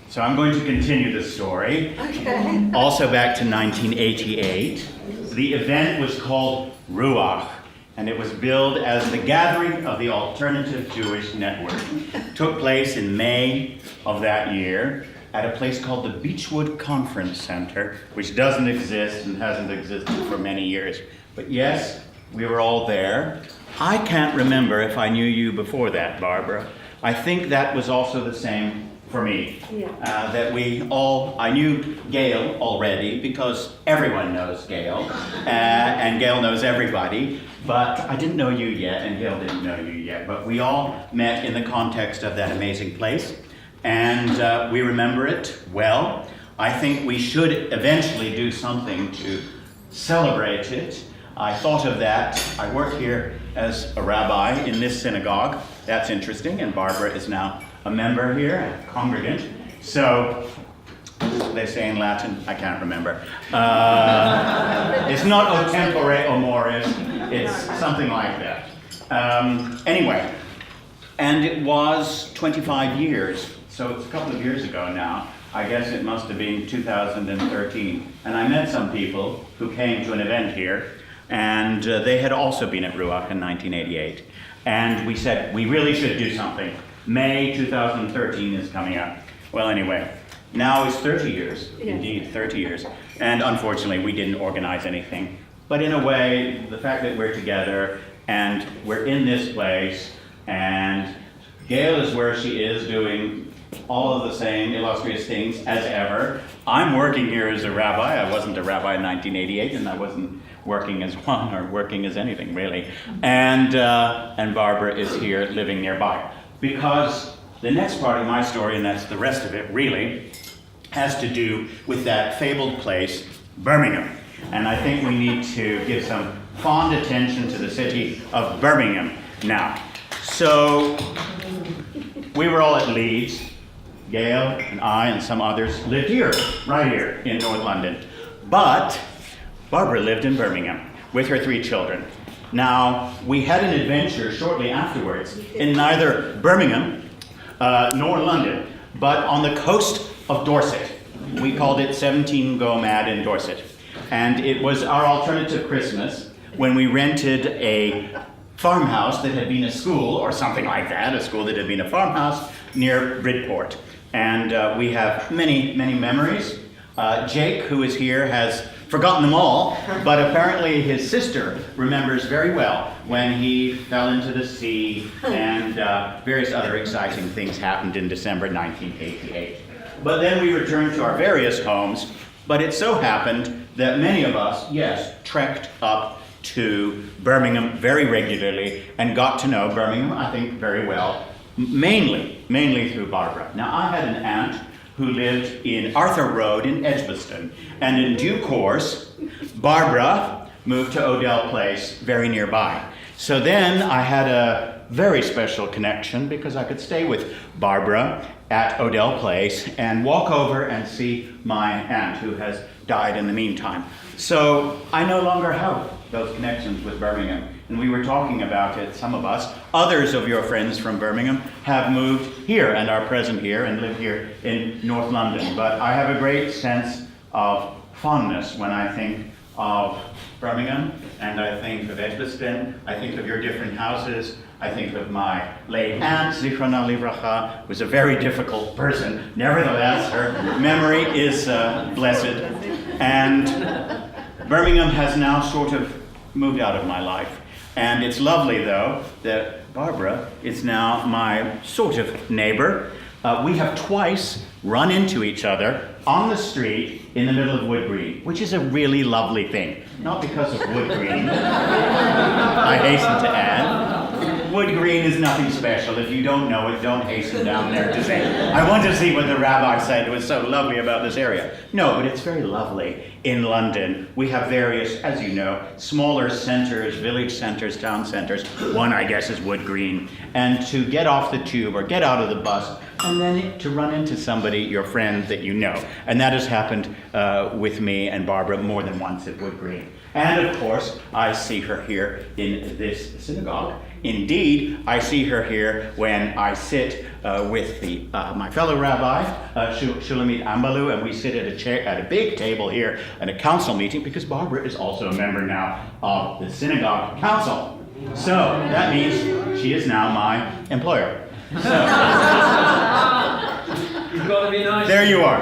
So I'm going to continue the story. Okay. Also back to 1988. The event was called Ruach, and it was billed as the gathering of the Alternative Jewish Network. It took place in May of that year at a place called the Beechwood Conference Center, which doesn't exist and hasn't existed for many years. But yes, we were all there. I can't remember if I knew you before that, Barbara. I think that was also the same for me. Yeah. I knew Gail already because everyone knows Gail, and Gail knows everybody, but I didn't know you yet, and Gail didn't know you yet, but we all met in the context of that amazing place, and we remember it well. I think we should eventually do something to celebrate it. I thought of that. I work here as a rabbi in this synagogue. That's interesting, and Barbara is now a member here, a congregant. So, they say in Latin, I can't remember. It's not o tempore o mores, it's something like that. Anyway, and it was 25 years, so it's a couple of years ago now. I guess it must have been 2013. And I met some people who came to an event here, and they had also been at Ruach in 1988. And we said, we really should do something. May 2013 is coming up. Well, anyway, now is 30 years, Yes. Indeed, 30 years. And unfortunately, we didn't organize anything. But in a way, the fact that we're together and we're in this place, and Gail is where she is doing all of the same illustrious things as ever. I'm working here as a rabbi. I wasn't a rabbi in 1988, and I wasn't working as one or working as anything, really. And Barbara is here living nearby. Because the next part of my story, and that's the rest of it, really, has to do with that fabled place, Birmingham. And I think we need to give some fond attention to the city of Birmingham now. So, we were all at Leeds. Gail and I and some others lived here, right here in North London. But Barbara lived in Birmingham with her 3 children. Now, we had an adventure shortly afterwards in neither Birmingham nor London, but on the coast of Dorset. We called it 17 Go Mad in Dorset. And it was our alternative Christmas when we rented a farmhouse that had been a school, or something like that, a school that had been a farmhouse near Bridport. And we have many, many memories. Jake, who is here, has forgotten them all, but apparently his sister remembers very well when he fell into the sea and various other exciting things happened in December 1988. But then we returned to our various homes, but it so happened that many of us, yes, trekked up to Birmingham very regularly and got to know Birmingham, I think, very well, mainly through Barbara. Now, I had an aunt who lived in Arthur Road in Edgbaston. And in due course, Barbara moved to Odell Place, very nearby. So then I had a very special connection because I could stay with Barbara at Odell Place and walk over and see my aunt who has died in the meantime. So I no longer have those connections with Birmingham. And we were talking about it, some of us. Others of your friends from Birmingham have moved here and are present here and live here in North London. But I have a great sense of fondness when I think of Birmingham, and I think of Edgbaston, I think of your different houses, I think of my late aunt, Zichrona Livracha, was a very difficult person. Nevertheless, her memory is blessed. And Birmingham has now sort of moved out of my life. And it's lovely, though, that Barbara is now my sort of neighbor. We have twice run into each other on the street in the middle of Wood Green, which is a really lovely thing. Not because of Wood Green, I hasten to add. Wood Green is nothing special. If you don't know it, don't hasten down there to say, I want to see what the rabbi said was so lovely about this area. No, but it's very lovely in London. We have various, as you know, smaller centers, village centers, town centers. One, I guess, is Wood Green. And to get off the tube or get out of the bus, and then to run into somebody, your friend that you know. And that has happened with me and Barbara more than once at Wood Green. And of course, I see her here in this synagogue. Indeed, I see her here when I sit with my fellow rabbi, Shulamit Ambalu, and we sit at a big table here at a council meeting because Barbara is also a member now of the synagogue council. So that means she is now my employer. So, you've got to be nice. There you are.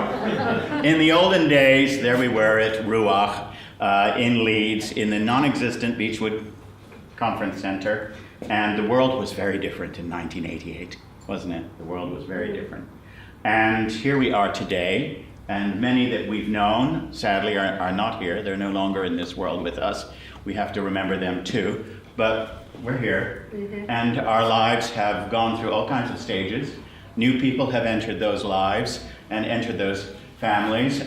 In the olden days, there we were at Ruach in Leeds, in the non-existent Beechwood Conference Center, and the world was very different in 1988, wasn't it? The world was very different. And here we are today, and many that we've known, sadly, are not here. They're no longer in this world with us. We have to remember them too. But we're here, and our lives have gone through all kinds of stages. New people have entered those lives and entered those families.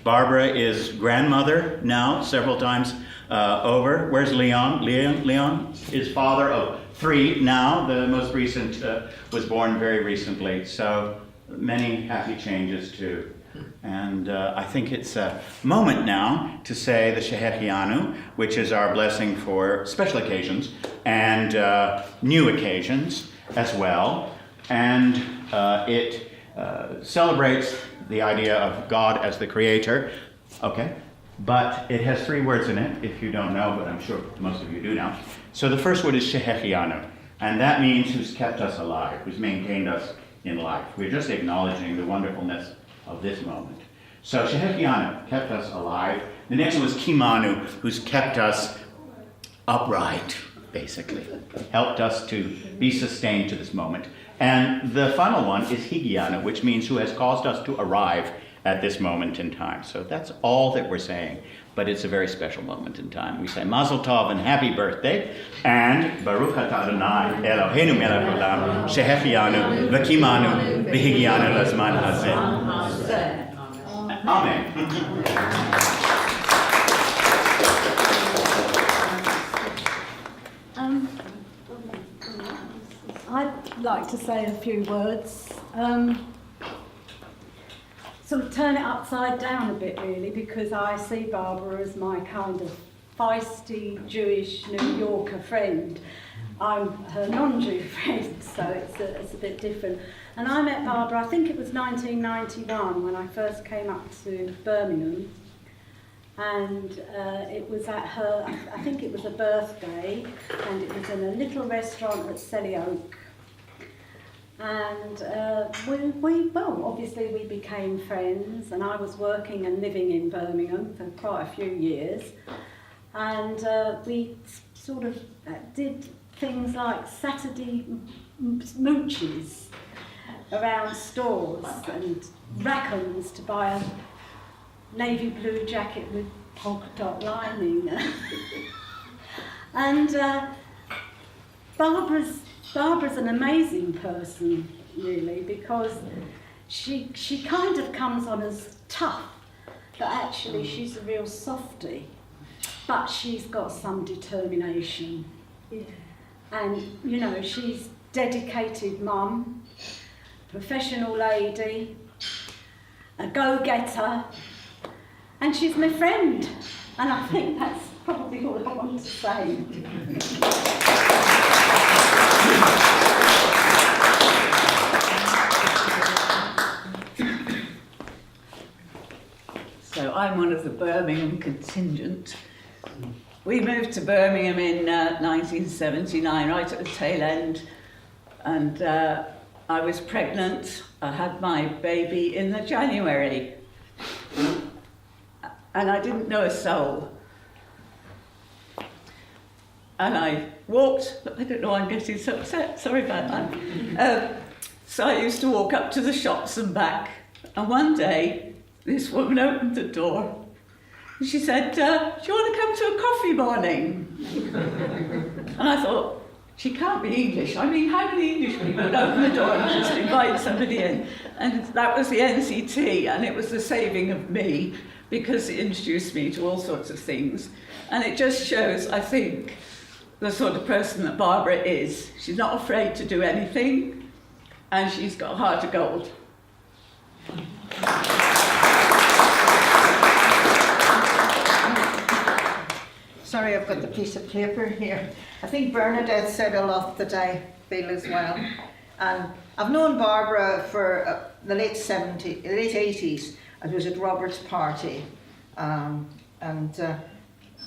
Barbara is grandmother now, several times over. Where's Leon? Leon is father of 3 now. The most recent was born very recently. So many happy changes too. And I think it's a moment now to say the Shehechianu, which is our blessing for special occasions and new occasions as well. And it celebrates the idea of God as the creator. Okay, but it has 3 words in it, if you don't know, but I'm sure most of you do now. So the first word is Shehechianu, and that means who's kept us alive, who's maintained us in life. We're just acknowledging the wonderfulness of this moment. So Shehechianu kept us alive. The next one was Kimanu, who's kept us upright, basically. Helped us to be sustained to this moment. And the final one is Higianu, which means who has caused us to arrive at this moment in time. So that's all that we're saying. But it's a very special moment in time. We say Mazel Tov and happy birthday, and Baruch Atah Adonai Eloheinu melech haolam shehechianu v'kimanu v'higianu lazman hazeh. Amen. I'd like to say a few words. Sort of turn it upside down a bit, really, because I see Barbara as my kind of feisty Jewish New Yorker friend. I'm her non-Jew friend, so it's a bit different. And I met Barbara, I think it was 1991, when I first came up to Birmingham. And it was at her, I think it was a birthday, and it was in a little restaurant at Selly Oak. And obviously we became friends, and I was working and living in Birmingham for quite a few years. And we sort of did things like Saturday mooches around stores and Rackhams to buy a navy blue jacket with polka dot lining. And Barbara's an amazing person, really, because she kind of comes on as tough, but actually she's a real softie. But she's got some determination. Yeah. And, you know, she's dedicated mum, professional lady, a go-getter, and she's my friend. And I think that's probably all I want to say. So I'm one of the Birmingham contingent. We moved to Birmingham in 1979, right at the tail end, and I was pregnant. I had my baby in the January, and I didn't know a soul. And I walked, I don't know why I'm getting so upset, sorry about that. So I used to walk up to the shops and back, and one day this woman opened the door and she said, do you want to come to a coffee morning? And I thought, she can't be English. I mean, how many English people would open the door and just invite somebody in? And that was the NCT, and it was the saving of me, because it introduced me to all sorts of things. And it just shows, I think, the sort of person that Barbara is. She's not afraid to do anything, and she's got a heart of gold. sorry, I've got the piece of paper here. I think Bernadette said a lot that I feel as well. And I've known Barbara for the late 80s. I was at Robert's party.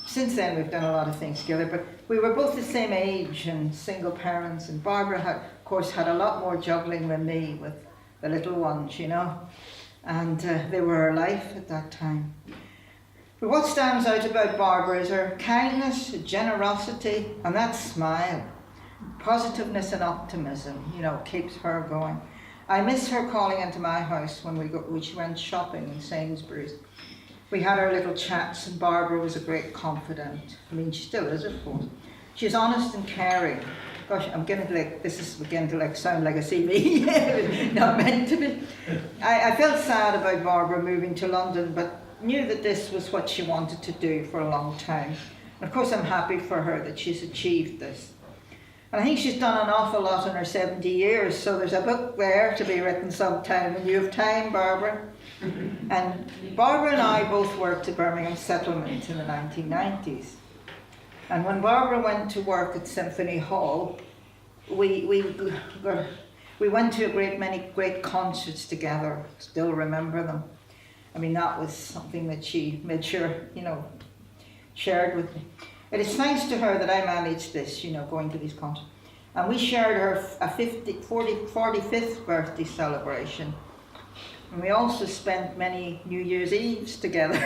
Since then we've done a lot of things together, but we were both the same age and single parents, and Barbara had, of course, had a lot more juggling than me with the little ones, you know, and they were her life at that time. But what stands out about Barbara is her kindness, generosity, and that smile. Positiveness and optimism, you know, keeps her going. I miss her calling into my house when she went shopping in Sainsbury's. We had our little chats, and Barbara was a great confidant. I mean, she still is, of course. She's honest and caring. Gosh, this is beginning to sound like a CV, not meant to be. I felt sad about Barbara moving to London, but knew that this was what she wanted to do for a long time. And of course, I'm happy for her that she's achieved this. And I think she's done an awful lot in her 70 years, so there's a book there to be written sometime, and you have time, Barbara. And Barbara and I both worked at Birmingham Settlement in the 1990s. And when Barbara went to work at Symphony Hall, we went to a great many great concerts together. Still remember them. I mean, that was something that she made sure, you know, shared with me. It is thanks to her that I managed this, you know, going to these concerts. And we shared her 45th birthday celebration. And we also spent many New Year's Eves together.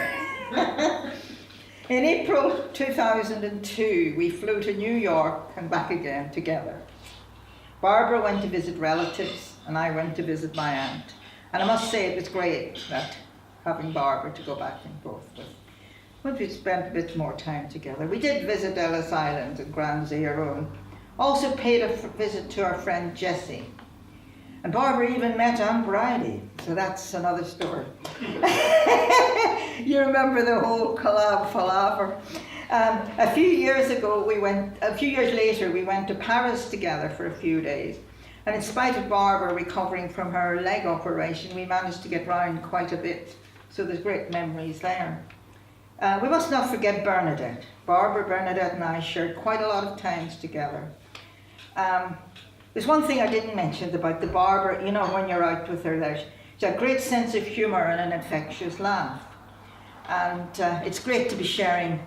In April 2002, we flew to New York and back again together. Barbara went to visit relatives, and I went to visit my aunt. And I must say it was great that having Barbara to go back and forth with. Well, we spent a bit more time together. We did visit Ellis Island and Grand Zero, and also paid a visit to our friend Jessie. And Barbara even met Aunt Bridie, so that's another story. You remember the whole collab palaver. A few years later, we went to Paris together for a few days. And in spite of Barbara recovering from her leg operation, we managed to get round quite a bit. So there's great memories there. We must not forget Bernadette. Barbara, Bernadette and I shared quite a lot of times together. There's one thing I didn't mention about the Barbara, you know, when you're out with her, she's a great sense of humour and an infectious laugh. And it's great to be sharing,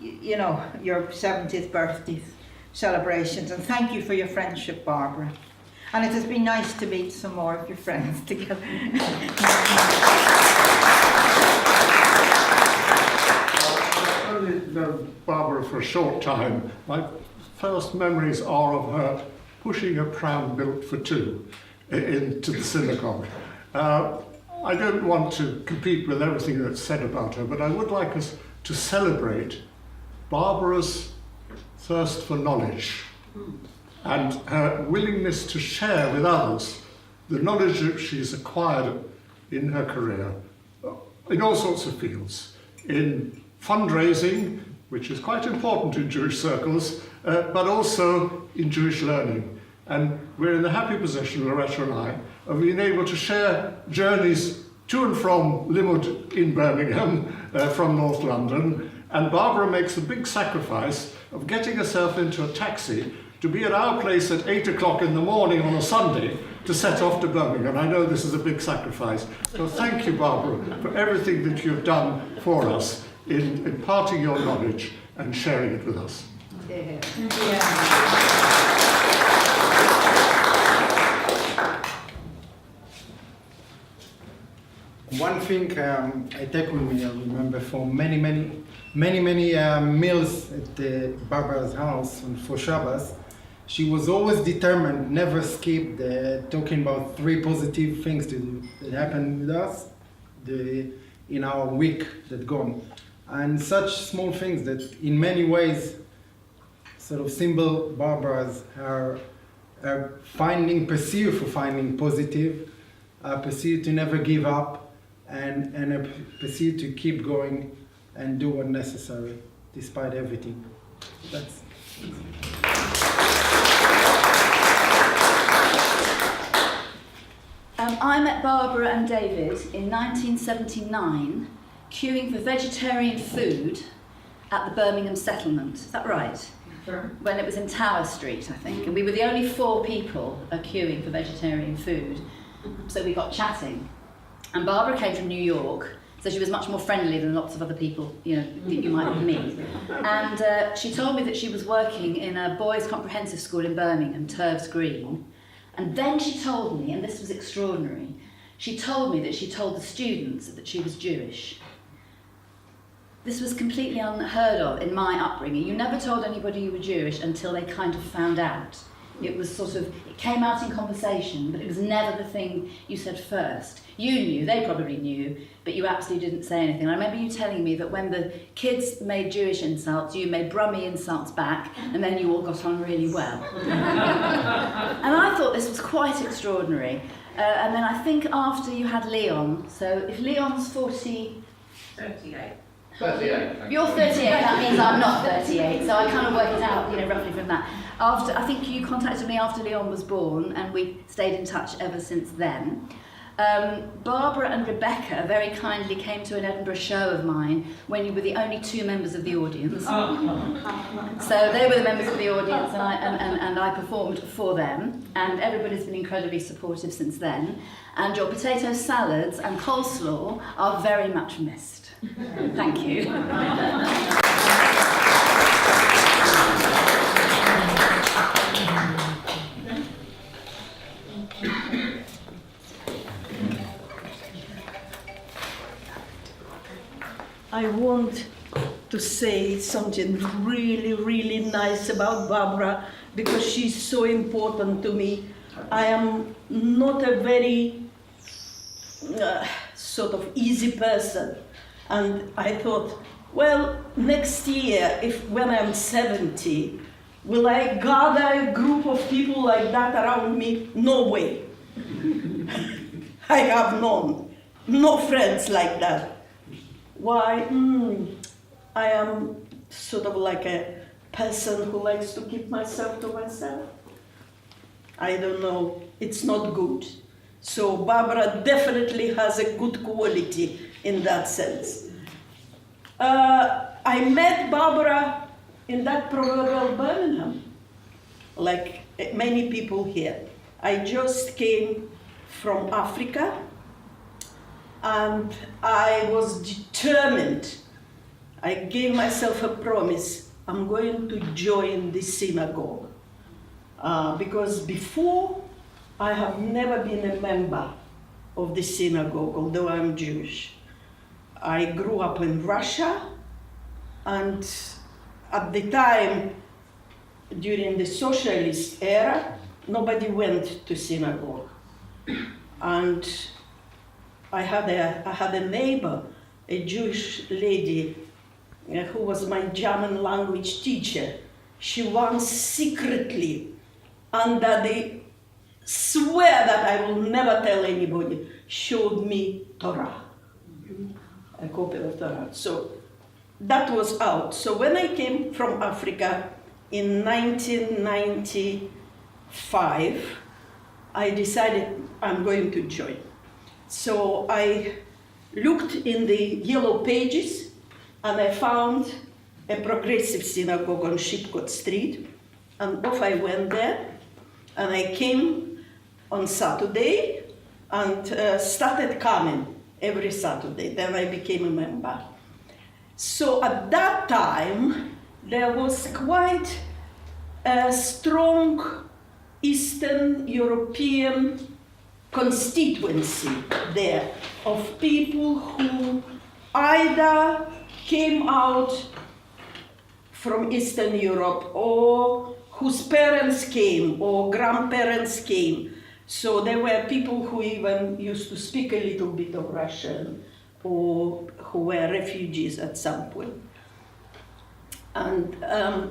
you know, your 70th birthday celebrations. And thank you for your friendship, Barbara. And it has been nice to meet some more of your friends together. I've only known Barbara for a short time. My first memories are of her pushing a pram built for two into the synagogue. I don't want to compete with everything that's said about her, but I would like us to celebrate Barbara's thirst for knowledge and her willingness to share with others the knowledge that she's acquired in her career in all sorts of fields. In fundraising, which is quite important in Jewish circles, but also in Jewish learning. And we're in the happy position, Loretta and I, of being able to share journeys to and from Limwood in Birmingham, from North London. And Barbara makes a big sacrifice of getting herself into a taxi to be at our place at 8 o'clock in the morning on a Sunday to set off to Birmingham. I know this is a big sacrifice. So thank you, Barbara, for everything that you've done for us in imparting your knowledge and sharing it with us. Yeah. One thing I take with me, I remember from many meals at Barbara's house for Shabbos, she was always determined, never skip talking about 3 positive things that happened with us in our week that gone. And such small things that in many ways sort of symbol Barbara's her pursuit for finding positive, pursuit to never give up, and a pursuit to keep going and do what's necessary despite everything. That's I met Barbara and David in 1979, queuing for vegetarian food at the Birmingham settlement. Is that right? When it was in Tower Street, I think. And we were the only 4 people queuing for vegetarian food. So we got chatting. And Barbara came from New York, so she was much more friendly than lots of other people, you know, that you might meet. And she told me that she was working in a boys' comprehensive school in Birmingham, Turves Green. And then she told me, and this was extraordinary, she told me that she told the students that she was Jewish. This was completely unheard of in my upbringing. You never told anybody you were Jewish until they kind of found out. It was sort of, it came out in conversation, but it was never the thing you said first. You knew, they probably knew, but you absolutely didn't say anything. I remember you telling me that when the kids made Jewish insults, you made Brummie insults back, and then you all got on really well. And I thought this was quite extraordinary. And then I think after you had Leon, so if Leon's 38. You're 38, that means I'm not 38, so I kind of work it out, you know, roughly from that. After, I think you contacted me after Leon was born, and we stayed in touch ever since then. Barbara and Rebecca very kindly came to an Edinburgh show of mine when you were the only 2 members of the audience. So they were the members of the audience, and I performed for them, and everybody's been incredibly supportive since then. And your potato salads and coleslaw are very much missed. Thank you. I want to say something really, really nice about Barbara because she's so important to me. I am not a very sort of easy person. And I thought, well, next year, when I'm 70, will I gather a group of people like that around me? No way. I have none. No friends like that. Why? I am sort of like a person who likes to keep myself to myself. I don't know. It's not good. So Barbara definitely has a good quality in that sense. I met Barbara in that proverbial Birmingham, like many people here. I just came from Africa, and I was determined. I gave myself a promise. I'm going to join the synagogue. Because before, I have never been a member of the synagogue, although I'm Jewish. I grew up in Russia, and at the time, during the socialist era, nobody went to synagogue. And I had a neighbor, a Jewish lady, who was my German language teacher. She once secretly, under the swear that I will never tell anybody, showed me Torah, a copy of Torah. So that was out. So when I came from Africa in 1995, I decided I'm going to join. So I looked in the yellow pages, and I found a progressive synagogue on Shipcote Street, and off I went there, and I came on Saturday and started coming every Saturday. Then I became a member. So at that time, there was quite a strong Eastern European constituency there of people who either came out from Eastern Europe or whose parents came or grandparents came. So there were people who even used to speak a little bit of Russian or who were refugees at some point. And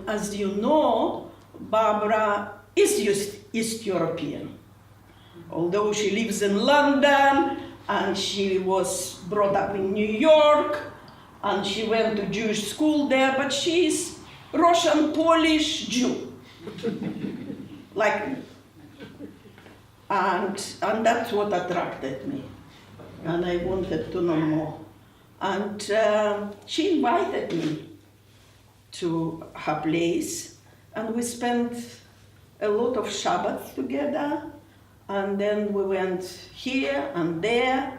as you know, Barbara is East European. Although she lives in London and she was brought up in New York and she went to Jewish school there, but she's Russian Polish Jew, like me. And that's what attracted me. And I wanted to know more. And she invited me to her place, and we spent a lot of Shabbat together, and then we went here and there,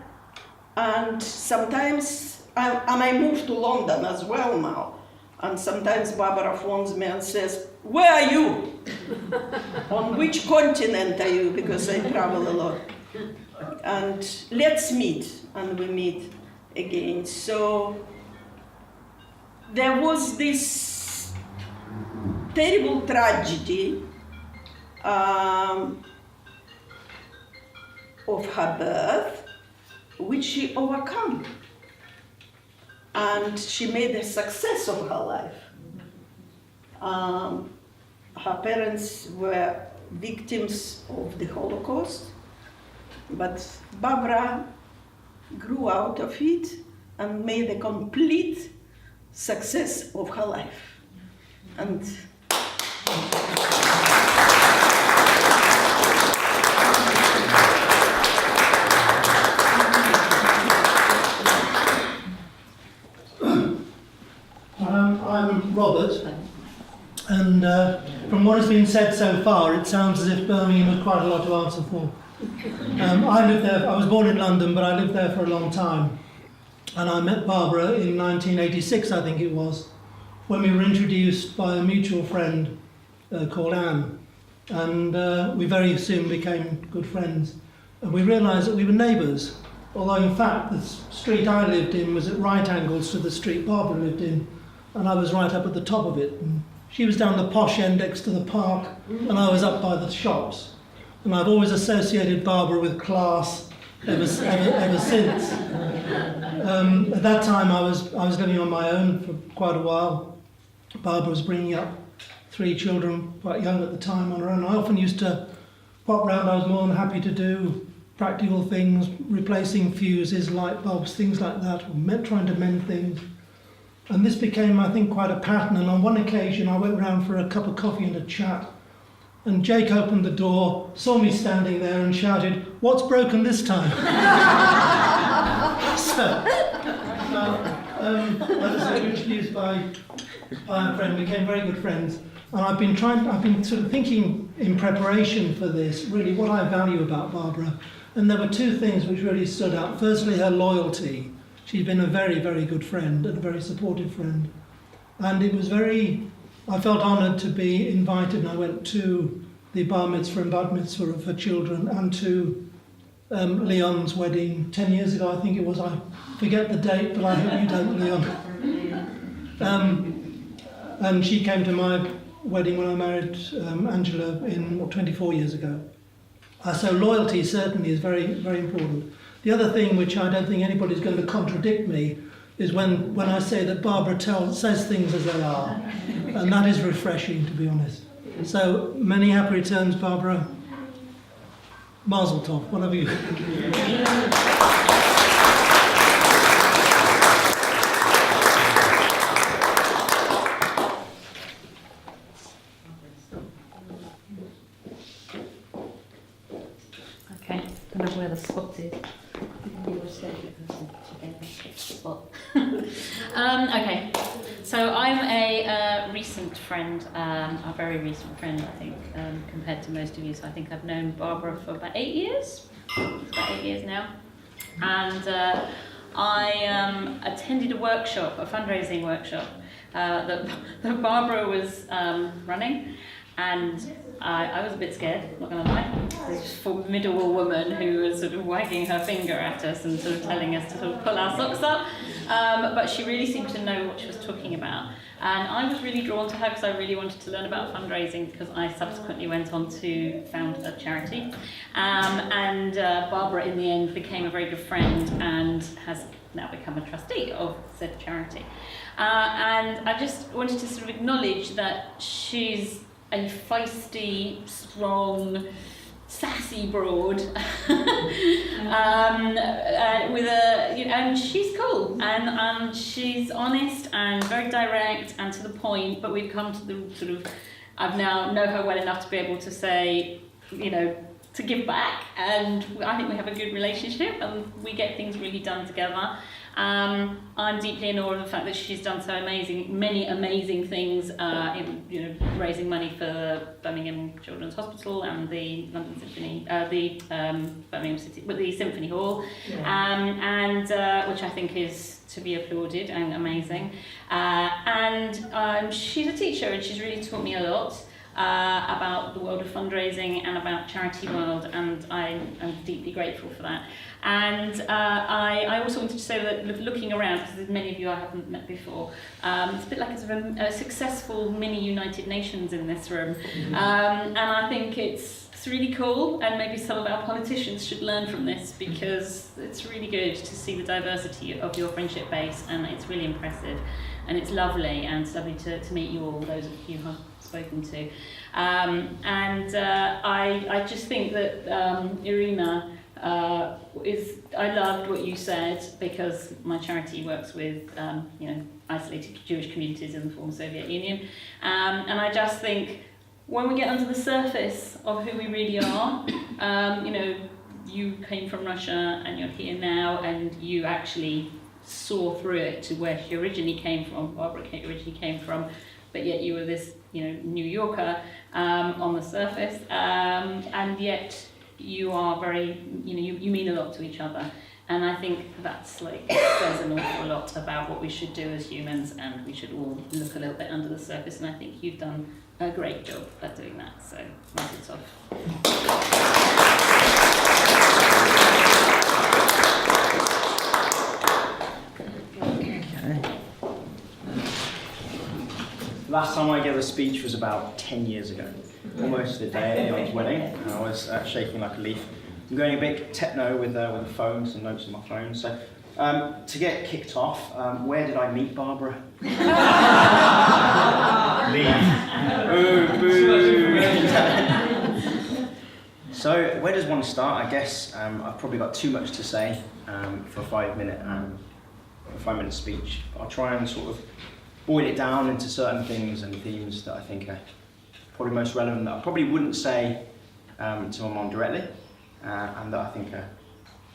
and sometimes, and I moved to London as well now, and sometimes Barbara phones me and says, "Where are you? On which continent are you?" Because I travel a lot. And let's meet, and we meet again. So there was this terrible tragedy of her birth, which she overcome. And she made a success of her life. Her parents were victims of the Holocaust, but Barbara grew out of it and made a complete success of her life. And I'm Robert, and from what has been said so far, it sounds as if Birmingham was quite a lot to answer for. I lived there. I was born in London, but I lived there for a long time, and I met Barbara in 1986, I think it was, when we were introduced by a mutual friend called Anne, and we very soon became good friends, and we realised that we were neighbours, although in fact the street I lived in was at right angles to the street Barbara lived in, and I was right up at the top of it. And she was down the posh end next to the park, and I was up by the shops. And I've always associated Barbara with class ever since. At that time, I was living on my own for quite a while. Barbara was bringing up 3 children, quite young at the time, on her own. I often used to pop round. I was more than happy to do practical things, replacing fuses, light bulbs, things like that, or trying to mend things. And this became, I think, quite a pattern. And on one occasion, I went round for a cup of coffee and a chat. And Jake opened the door, saw me standing there and shouted, "What's broken this time?" I was introduced by a friend, we became very good friends. And I've been sort of thinking in preparation for this, really what I value about Barbara. And there were 2 things which really stood out. Firstly, her loyalty. She'd been a very, very good friend and a very supportive friend. And it was I felt honoured to be invited, and I went to the bar mitzvah and bat mitzvah of her children, and to Leon's wedding 10 years ago, I think it was. I forget the date, but I hope you don't, Leon. And she came to my wedding when I married Angela 24 years ago. So loyalty certainly is very, very important. The other thing which I don't think anybody's going to contradict me is when I say that Barbara says things as they are. And that is refreshing, to be honest. So many happy returns, Barbara. Mazel tov, whatever you... Okay, I don't know where the spot is. Okay, so I'm a recent friend, a very recent friend, I think, compared to most of you. So I think I've known Barbara for about 8 years. It's about 8 years now. And I attended a workshop, a fundraising workshop, that Barbara was running. And I was a bit scared, not going to lie. This formidable woman who was sort of wagging her finger at us and sort of telling us to sort of pull our socks up. But she really seemed to know what she was talking about. And I was really drawn to her because I really wanted to learn about fundraising, because I subsequently went on to found a charity. And Barbara, in the end, became a very good friend and has now become a trustee of said charity. And I just wanted to sort of acknowledge that she's a feisty, strong, sassy broad, with and she's cool, and she's honest and very direct and to the point. But we've come to the sort of, I've now know her well enough to be able to say, to give back, and I think we have a good relationship and we get things really done together. I'm deeply in awe of the fact that she's done many amazing things in raising money for Birmingham Children's Hospital and the London Symphony, Birmingham City, with the Symphony Hall, and which I think is to be applauded and amazing. And she's a teacher and she's really taught me a lot about the world of fundraising and about charity world, and I'm deeply grateful for that. And I also wanted to say that looking around, because there's many of you I haven't met before, it's a bit like a successful mini United Nations in this room, and I think it's really cool, and maybe some of our politicians should learn from this, because it's really good to see the diversity of your friendship base, and it's really impressive, and it's lovely, and it's lovely to meet you all, those of you who I've spoken to. I just think that Irina, I loved what you said, because my charity works with isolated Jewish communities in the former Soviet Union, and I just think when we get under the surface of who we really are, you came from Russia and you're here now, and you actually saw through it to where she originally came from, Barbara originally came from, but yet you were this New Yorker on the surface, and yet you are very, you mean a lot to each other, and I think that's says an awful lot about what we should do as humans, and we should all look a little bit under the surface, and I think you've done a great job at doing that, so that's it off. Last time I gave a speech was about 10 years ago, almost the day of my wedding, and I was shaking like a leaf. I'm going a bit techno with the phone, some notes on my phone. So to get kicked off, where did I meet Barbara? Boo. So where does one start? I guess I've probably got too much to say for a 5-minute speech. I'll try and sort of boil it down into certain things and themes that I think are probably most relevant, that I probably wouldn't say to my mum directly, and that I think are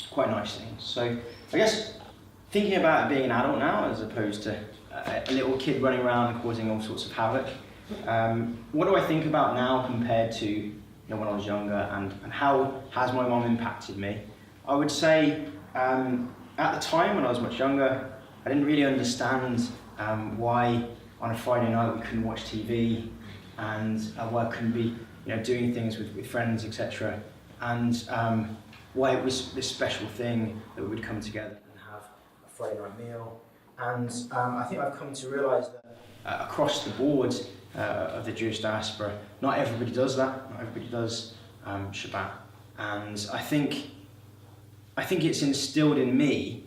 quite nice things. So I guess thinking about being an adult now as opposed to a little kid running around and causing all sorts of havoc, what do I think about now compared to when I was younger, and how has my mum impacted me? I would say at the time when I was much younger, I didn't really understand why on a Friday night we couldn't watch TV, and why I couldn't be doing things with friends, etc. And why it was this special thing that we'd come together and have a Friday night meal. And I think I've come to realise that across the board of the Jewish diaspora, not everybody does that. Not everybody does Shabbat. And I think it's instilled in me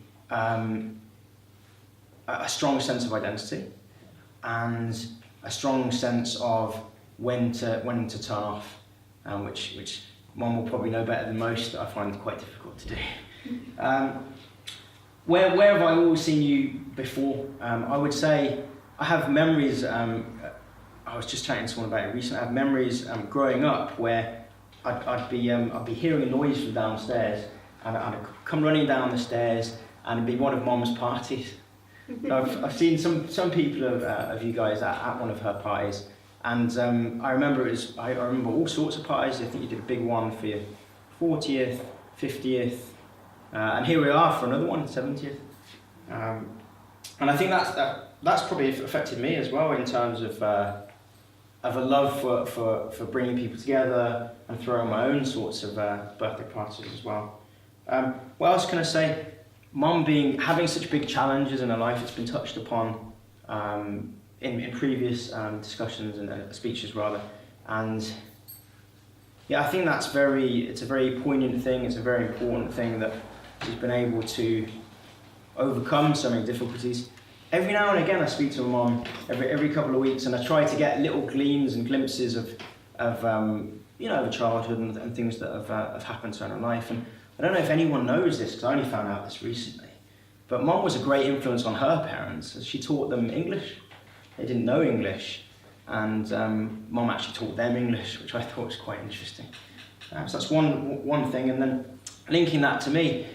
a strong sense of identity and a strong sense of when to turn off, which Mum will probably know better than most. I find quite difficult to do. Where have I always seen you before? I would say I have memories. I was just chatting to someone about it recently. I have memories growing up where I'd be hearing a noise from downstairs, and I'd come running down the stairs, and it'd be one of Mum's parties. I've seen some people of you guys at one of her parties, and I remember I remember all sorts of parties. I think you did a big one for your 40th, 50th, and here we are for another one, 70th. And I think that's probably affected me as well in terms of a love for bringing people together and throwing my own sorts of birthday parties as well. What else can I say? Mum having such big challenges in her life, it's been touched upon in previous discussions and speeches rather, and yeah, I think it's a very poignant thing. It's a very important thing that she's been able to overcome so many difficulties. Every now and again, I speak to my mum every couple of weeks, and I try to get little gleams and glimpses of her childhood and things that have happened to her in her life. And I don't know if anyone knows this, because I only found out this recently, but Mum was a great influence on her parents, as she taught them English. They didn't know English, and Mum actually taught them English, which I thought was quite interesting. So that's one thing, and then linking that to me,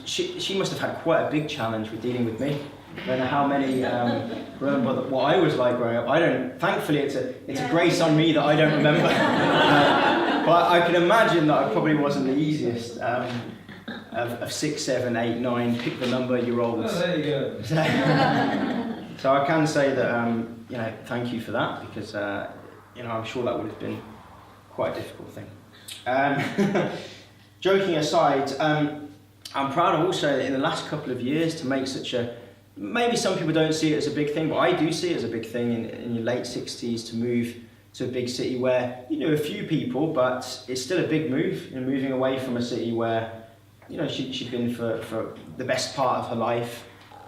she must have had quite a big challenge with dealing with me. I don't know how many remember what I was like growing up. I don't. Thankfully, it's a grace on me that I don't remember. But I can imagine that I probably wasn't the easiest of 6, 7, 8, 9. Pick the number year olds. Oh, there you go. So I can say that thank you for that, because I'm sure that would have been quite a difficult thing. Joking aside, I'm proud also in the last couple of years to make such a, maybe some people don't see it as a big thing, but I do see it as a big thing in your late 60s to move to a big city where you know a few people, but it's still a big move, moving away from a city where she'd been for the best part of her life,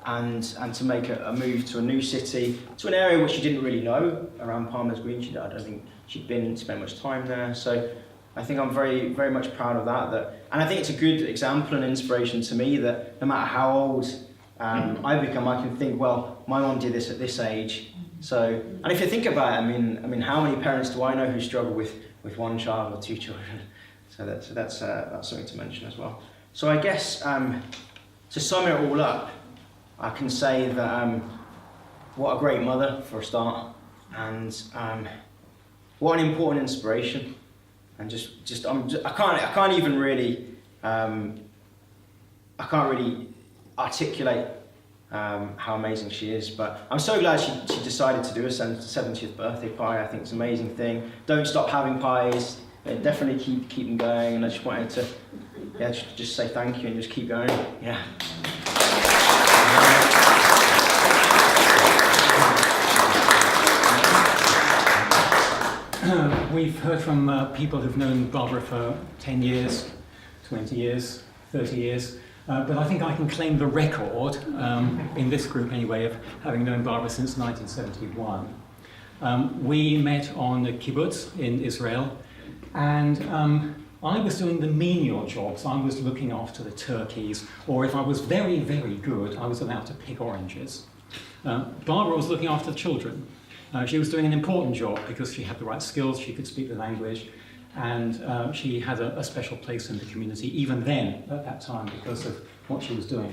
and to make a move to a new city, to an area which she didn't really know around Palmer's Green. I don't think she'd spent much time there, so I think I'm very, very much proud of that. And I think it's a good example and inspiration to me that no matter how old I become, I can think, well, my mum did this at this age. So, and if you think about it, I mean, how many parents do I know who struggle with one child or 2 children? So that's something to mention as well. So I guess to sum it all up, I can say that what a great mother for a start, and what an important inspiration. And I can't even really articulate how amazing she is. But I'm so glad she decided to do a 70th birthday pie. I think it's an amazing thing. Don't stop having pies. Definitely keep them going. And I just wanted to just say thank you and just keep going. Yeah. We've heard from people who've known Barbara for 10 years, 20 years, 30 years, but I think I can claim the record, in this group anyway, of having known Barbara since 1971. We met on the kibbutz in Israel, and I was doing the menial jobs. I was looking after the turkeys, or if I was very, very good, I was allowed to pick oranges. Barbara was looking after the children. She was doing an important job because she had the right skills, she could speak the language, and she had a special place in the community, even then, at that time, because of what she was doing.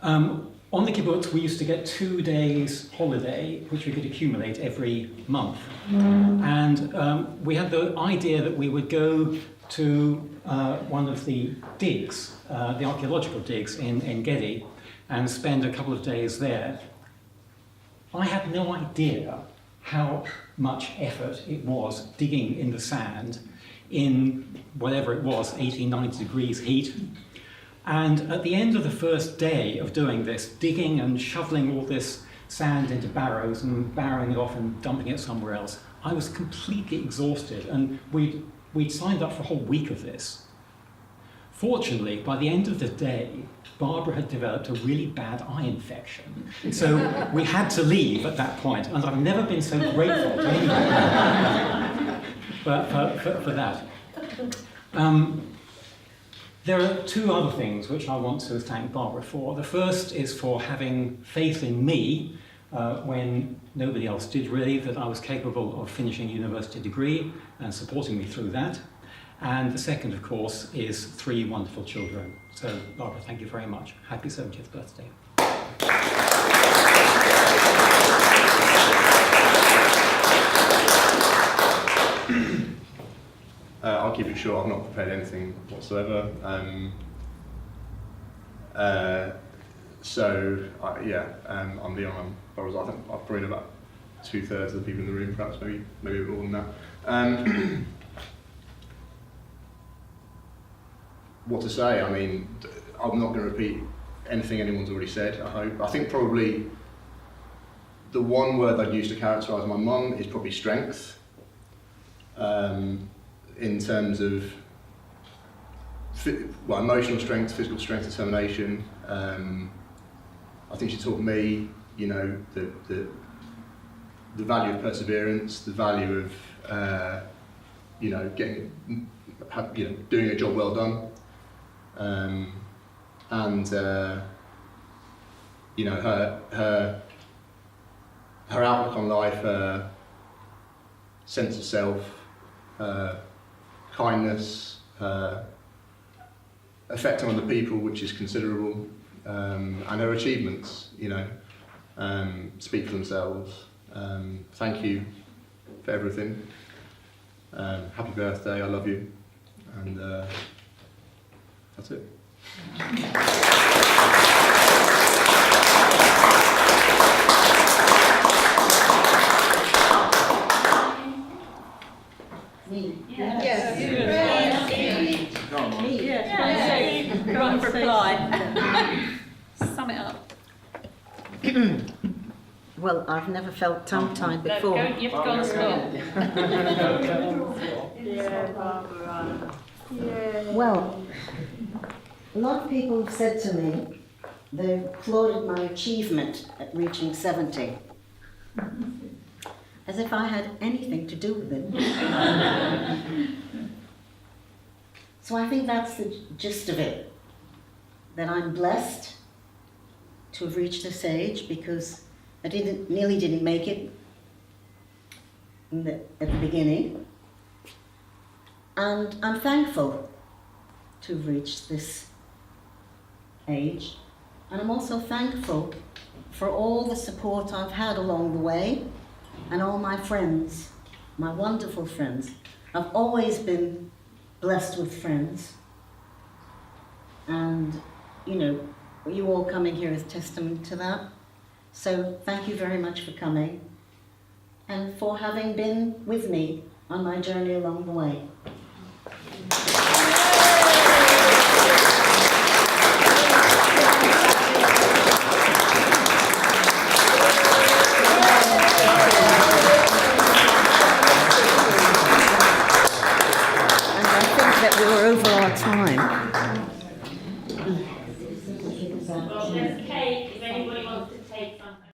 On the kibbutz, we used to get 2 days holiday, which we could accumulate every month. And we had the idea that we would go to one of the digs, the archaeological digs in En Gedi, and spend a couple of days there. I had no idea how much effort it was digging in the sand in whatever it was, 80, 90 degrees heat. And at the end of the first day of doing this, digging and shoveling all this sand into barrows and barrowing it off and dumping it somewhere else, I was completely exhausted, and we'd signed up for a whole week of this. Fortunately, by the end of the day, Barbara had developed a really bad eye infection. So we had to leave at that point, and I've never been so grateful to anyone for that. There are 2 other things which I want to thank Barbara for. The first is for having faith in me when nobody else did really, that I was capable of finishing a university degree and supporting me through that. And the second, of course, is 3 wonderful children. So, Barbara, thank you very much. Happy 70th birthday. I'll keep it short. I've not prepared anything whatsoever. I'm Leon. I'm Barbara's. I think I've probably know about 2/3 of the people in the room, perhaps maybe a bit more than that. What to say? I mean, I'm not going to repeat anything anyone's already said, I hope. I think probably the one word I'd use to characterise my mum is probably strength. In terms of emotional strength, physical strength, determination. I think she taught me, the value of perseverance, the value of, doing a job well done. Her outlook on life, her sense of self, kindness, effect on other people, which is considerable, and her achievements, you know, speak for themselves. Thank you for everything. Happy birthday, I love you, and that's it. Go on, reply. Sum it up. Well, I've never felt tongue-tied before. You have to go on the spot. Well, a lot of people have said to me they've applauded my achievement at reaching 70, as if I had anything to do with it. So I think that's the gist of it, that I'm blessed to have reached this age, because I nearly didn't make it at the beginning. And I'm thankful to have reached this age. And I'm also thankful for all the support I've had along the way, and all my friends, my wonderful friends. I've always been blessed with friends. And, you know, you all coming here is testament to that. So thank you very much for coming and for having been with me on my journey along the way.